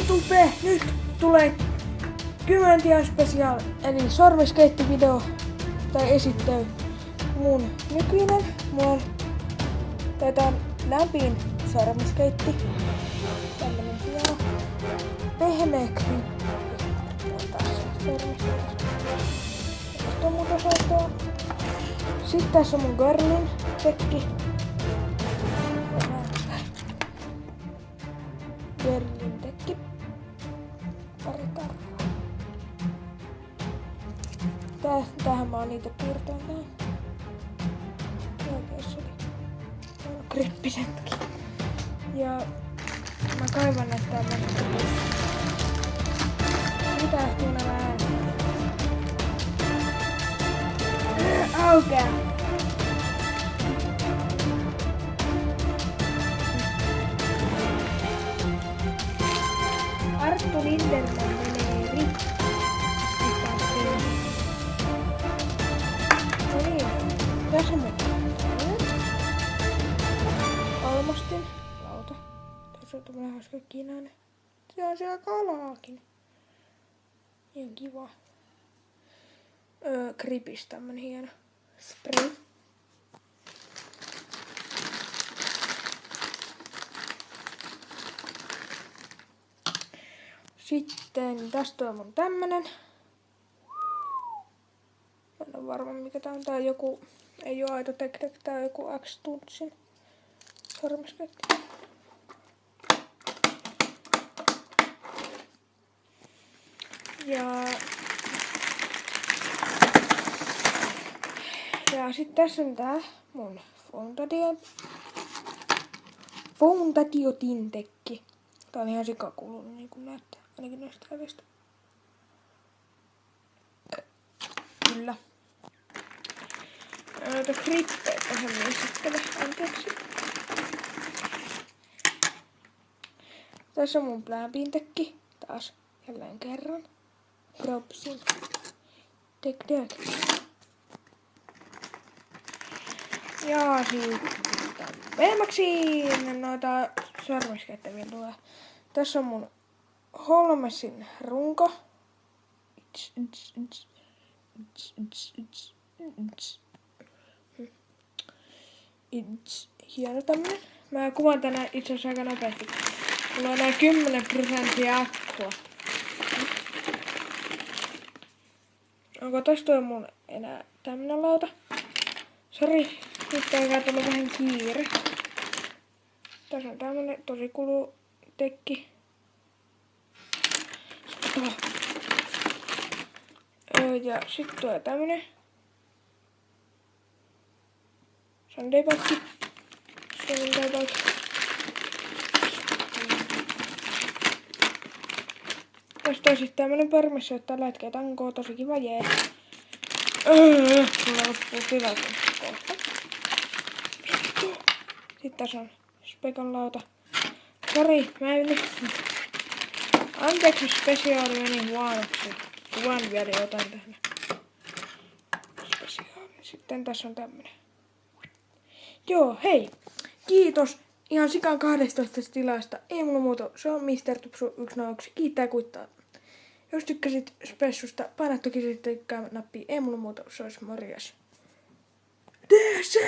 YouTube, nyt tulee 10 special, eli sormiskeittivideo tai esittely. Mun nykyinen, tää on lämmin sormiskeitti. Tällainen hieno pehmeä klippi. Tästä on mun osoittaa. Sitten tässä on mun Girlin tekki. Girlin tekki. Pari karvaa. Tähän mä oon niitä piirtänyt näin. Oikeassa oli grippisetkin. Ja mä kaivan näistä tämmöistä. Mitä ehtuu nämä äänet? Aukea! Arttu Linderman menee rikki. No niin, tässä on Almastin lauta. Tässä on tämmönen hauska kinainen. Se on siellä kalaakin. Ihan kiva. Gripis tämmönen hieno spray. Sitten tästä on mun tämmönen. En ole varma mikä tää on. Tää on joku, ei oo aito Tech, tää on joku X-Tuntsin sormiskeitti. Ja sit tässä on tää mun Foundatio tekki. Tää on ihan sikakulunut niin kuin näette, ainakin näistä kävistä. Kyllä. Noita grippejä tähän esittele, anteeksi. Tässä on mun lämmin tekki, taas jälleen kerran. Propsin Tech. Ja sitten Velmaxiin noita sormiskeittiä tulee. Tässä on mun Holmesin runko. Hieno tämmönen. Mä kuvaan tänään itse asiassa aika nopeasti. Mulla on näin 10% akkua. Onko tosta mun enää tämmönen lauta? Sori, nyt on tullut vähän kiire. Tässä on tämmönen tosi kulu tekki. Ja sit tulee tämmönen Sunday-pakki. Tästä on sit tämmönen pörmissä, että lätkee tankoa, tosi kiva jee. Mulla loppuu hyvä kohta. Sitten tässä on Spekan lauta. Sori, mä en nyt. Anteeksi, spesiaali meni huonoksi. Kuvan vielä jotain tähän. Spesiaali. Sitten tässä on tämmönen. Joo, hei. Kiitos ihan sikan 12 tilasta. Ei mulla muuta. Se on Mr. Tupsu 101. Kiittää kuittaa. Jos tykkäsit spessusta, paina toki sitten tykkää-nappia. Ei mulla muuta. Se olisi morjes. DC!